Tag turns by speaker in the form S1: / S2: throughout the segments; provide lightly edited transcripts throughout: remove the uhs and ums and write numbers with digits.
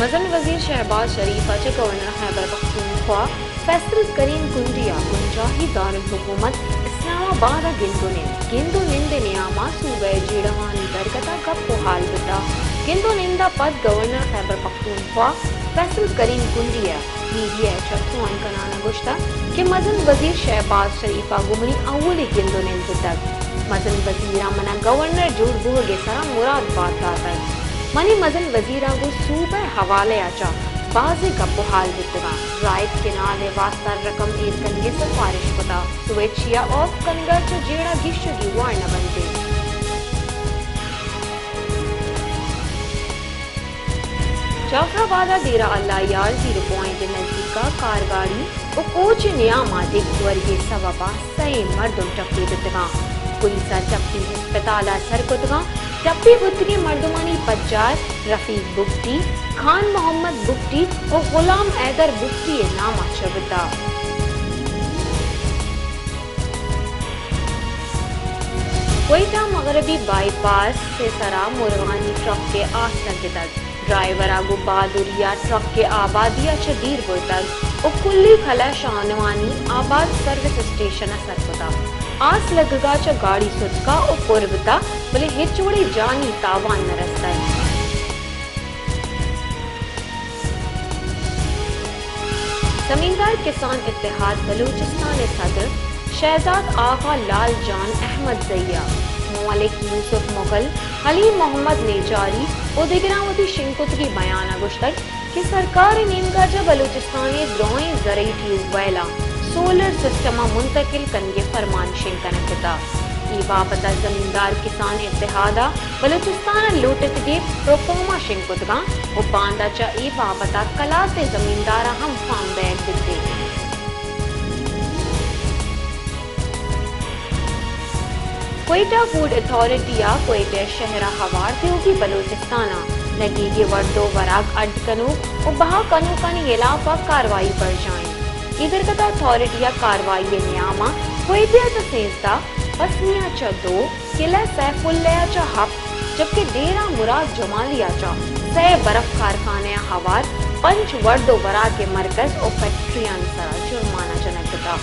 S1: मजन वजीर शहबाज शरीफ अचे गवर्नर खैबर पख्तूनख्वा फैसल करीम कुंडिया कुंजाही दारुल इस्लामाबाद गिंदुनिंद नियामा सूबे जीड़वानी दरगता गप्पो हाल बिता गिंदुनिंदा पद गवर्नर खैबर पख्तूनख्वा फैसल करीम कुंडिया मीडिया चथुआन कनाना गुश्ता कि मजन वजीर शहबाज शरीफा गुमनी अव्वली गिंदुनिंद तक मजन वजीरा मना गवर्नर जुड़ बुहगे सरा मुराद बात दातक मनी मजन वजीरा को सूबे हवाले आचा बाजी का पुहाल बितगा राइट के नाले वास्ता रकम ईद कनगे सिफारिश पता स्वेच्छिया ऑफ कनगर च जेड़ा गिश्शगी वार्न बनते जाफराबाद देरा अल्लाह यार 0 पॉइंट नजदीका कारगाड़ी और कोच नियामा दिख वर्गे सवाबा सही मर्दों टप्पी बितगा पुलिसा टप्पी अस्पताल सरकुतगा टप्पी बुतरी मर्दमानी पज्जार रफीक बुक्टी खान मोहम्मद बुक्टी और गुलाम ऐदर बुक्टी नामा चबता कोयटा मगरबी बाईपास से सरा मुरवानी ट्रक के आस लगे तक ड्राइवर आगू बहादुरिया ट्रक के आबादिया चदीर गो तक और कुल्ली खला शानवानी आबाद सर्विस स्टेशन सरपता आस लगगा च गाड़ी सुटका और पुरबता बोले हिचोड़ी जानी तावान न रस्ता जमींदार किसान इत्तेहाद बलूचिस्तान सदर शहजाद आगा लाल जान अहमद जैया मलिक यूसुफ मुगल हलीम मोहम्मद नेजारी और दिगरावती शिंकुतरी बयान गुश्तक कि सरकार नेमगाजा बलूचिस्तान द्रोई जरई ट्यूबवेला सोलर सिस्टम मुंतकिल कनगे फरमान शिंकनकता ई बाबता जमींदार किसान इत्तेहादा बलूचिस्तान लूटत गे प्रोफोमा शिंकुतगा और बांदा चा ई बाबता कलाते जमींदारा हम फार्म बैग दिते कोयटा फूड अथॉरिटी या कोयटा शहरा हवार होगी बलूचिस्ताना लगी के वर्दो वराग अडकनो और बहा कनो कनी इलाफा कार्रवाई पर जाएं इधर कता अथॉरिटी या कार्रवाई नियामा कोयटा तसेजदा पसनिया च 2 किला सैफुल्ला च हब जबकि डेरा मुराद जमालिया च सै बर्फ कारखाने हवार पंच वर्दो वरा के मरकज और फैक्ट्रियां सरा जुर्माना जनकता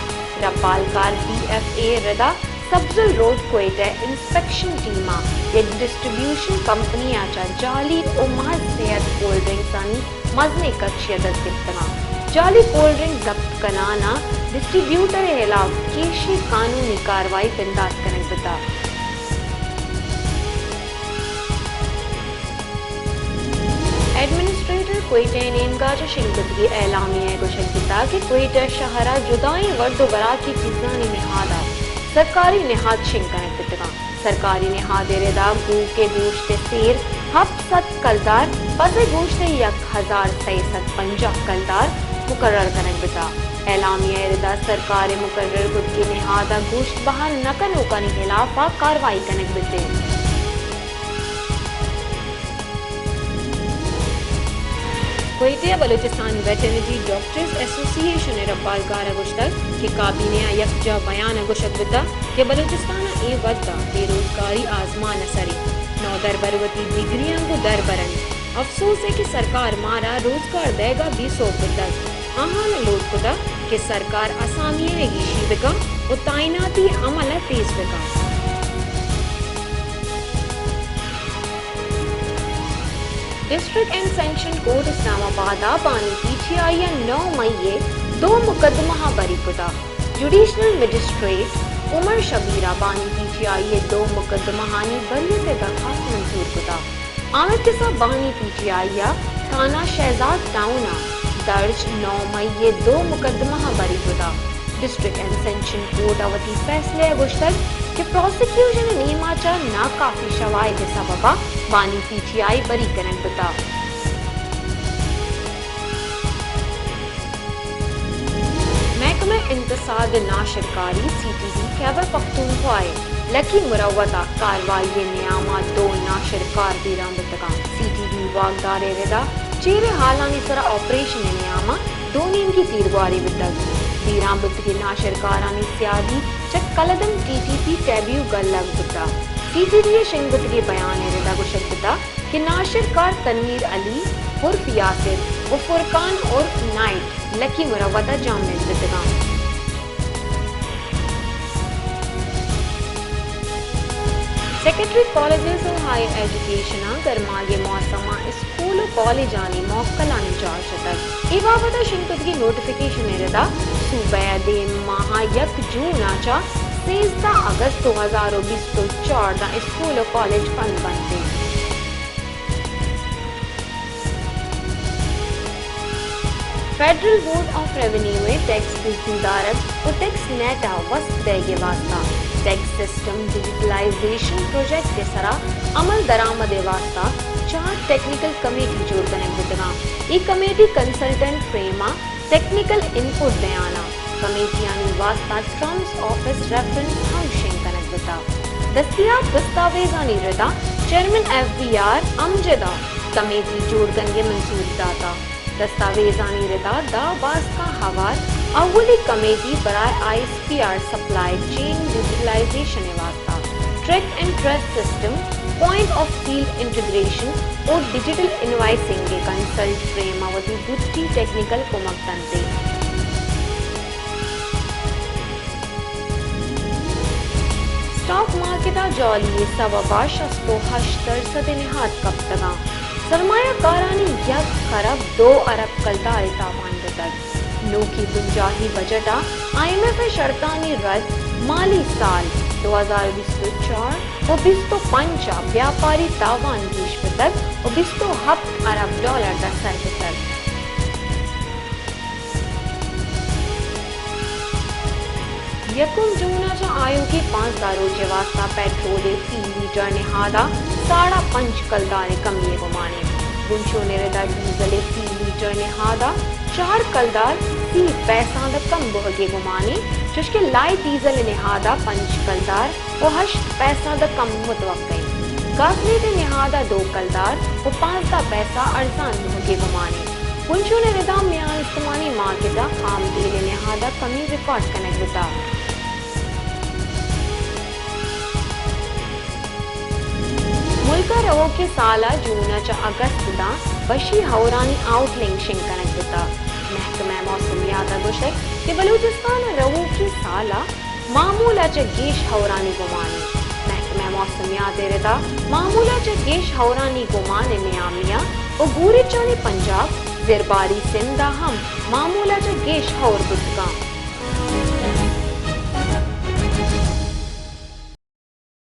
S1: रपालकार BFA रदा सब्जुल रोड कोयटा इंस्पेक्शन टीमा एक डिस्ट्रीब्यूशन कंपनी आचा जाली और महज सेहत कोल्ड ड्रिंक्स आनी मजने कक्षियत कितना जाली कोल्ड ड्रिंक जब्त कनाना डिस्ट्रीब्यूटर खिलाफ केशी कानूनी कार्रवाई बिंदास कनक बता एडमिनिस्ट्रेटर कोयटा नेमगाज शिंगतगी एलामिया गुशकिता कि कोयटा शहरा जुदाई वर्दो बरा की चीजानी निहादा सरकारी निहाद शिंकनक बितगा सरकारी निहाद रेदा गू के गोश्त सेर हब 7 कलदार पसे गोश्त 1650 कलदार मुकर्रर कनक बिता एलामिया रेदा सरकार मुकर्रर खुद की निहादा गोश्त बाहर नकन ओकानी खिलाफा कार्रवाई कनक बिते Quetta Balochistan veterinary doctors association रब्बालगार गुश्तक कि काबीने यकजा बयान गुशक बिता कि बलूचिस्तान ए वद्दा बेरोजगारी आजमान सरी नौ दरबरवती डिग्रियां को दरबरन अफसोस है कि सरकार मारा रोजगार देगा 20 तक आहान लोट खुदा कि सरकार असामिये ने गिशी बिका और ताइनाती अमल तेज बिका district and session court Islamabad बानी PTI 9 मई 2 मुकदमा बरी कुदा जुडिशनल मजिस्ट्रेट उमर शबीरा बानी PTI 2 मुकदमा हानी बरियत दरखास्त मंजूर कुदा आमिर किसा बानी PTI थाना शहजाद टाउना दर्ज 9 मई 2 मुकदमा बरी कुदा डिस्ट्रिक्ट एंड सेंशन कोर्ट अवधि फैसले गुश्तक कि प्रोसिक्यूशन नीमाचा नाकाफी शवाहिद सबबा बानी PTI बरी कनक बता महकमे इंतसाद नाशरकारी CTV खैबर पख्तूनख्वा लकी मुरवता कार्रवाई नियामा 2 नाशरकार दीराम बतका CTV वागदार रेदा चेरे हालानी सरा ऑपरेशन नियामा 2 नीम की तीरवारी बतक दीराम बुद्ध के नाशरकारानी सियादी चक कलदम TTP टैब्यू गल्लग बुद्धा CTV शिंगुत के बयान रेदा गुशक बुद्धा कि नाशर گلوکار تنویر علی عرف یاسر و فرقان عرف نائٹ لکی مروتہ جامع بدگام سیکرٹری کالجز اور ہائر ایجوکیشن گرماگے موسما اسکول و کالجانی موکلانی چارشتک ای بابت شنکدگی نوٹیفیکیشن ردا صوبہ دے ماہ 1 جون آچا 13 اگست 2024 دا اسکول و کالج بند بنتے federal board of revenue tax تجدیدارت و ٹیکس نیٹا وسط دے گے واسطہ ٹیکس سسٹم ڈیجیٹلائزیشن پروجیکٹ کے سرا عمل درآمد واسطہ 4 ٹیکنیکل کمیٹی جوڑ کرنے گزرا یہ کمیٹی کنسلٹنٹ فریما ٹیکنیکل انپٹ دیانا کمیٹیانی واسطہ ٹرمز آفس ریفرنس فنکشن کرنے گزرا دستیاب دستاویزانی ردا چیئرمین FBR امجدہ کمیٹی جوڑ کرنے منظور داتا دستاویزانی ردا دا واسطہ حوار اولی کمیٹی برائے ISPR سپلائی چین ڈیجیٹلائزیشن واسطہ track and trace system point of sale integration اور ڈیجیٹل انوائسنگ کے کنسلٹ فریم آوتی گٹی ٹیکنیکل کو مقتنتے سٹاک مارکیٹا جولی سوا 68% نہاد کب تگا سرمایہ کارانی 1 خرب 2 ارب کلدار تاوان بتر نوکی بنجاہی بجٹا IMF شرطانی رد مالی سال 2024 و 25 بیاپاری تاوان گیش بتر و 27 ارب ڈالر دا سر بتر یکم جونا جا آیو کی 5 روزے واسطہ پیٹرول 3 لیٹر نہادا 5.5 کلدار کمی گمانے گنشو نردا ڈیزل 3 لیٹر نہادا 4 کلدار 30 پیسہ دا کم بہگے گمانے جوشکے لائی ڈیزل نہادا 5 کلدار و 8 پیسہ دا کم متوقع گازلیٹ نہادا 2 کلدار و 15 پیسہ ارزان بہگے گمانے گنشو نردا میان استمانی مارکیٹا خام تیل نہادا کمی ریکارڈ کنک بتا ملکہ رو کے سالہ جونا چا اگست دا بشی ہورانی آؤٹ لنک شنکنک بتا محکمہ موسمیات گوشک کہ بلوچستان رو کی سالہ معمولہ چا گیش ہورانی گمانی محکمہ موسمیات ردا معمولہ چا گیش ہورانی گمان نیامیا و گوری چانی پنجاب زرباری سندہ ہم معمولہ چا گیش ہور بتگاں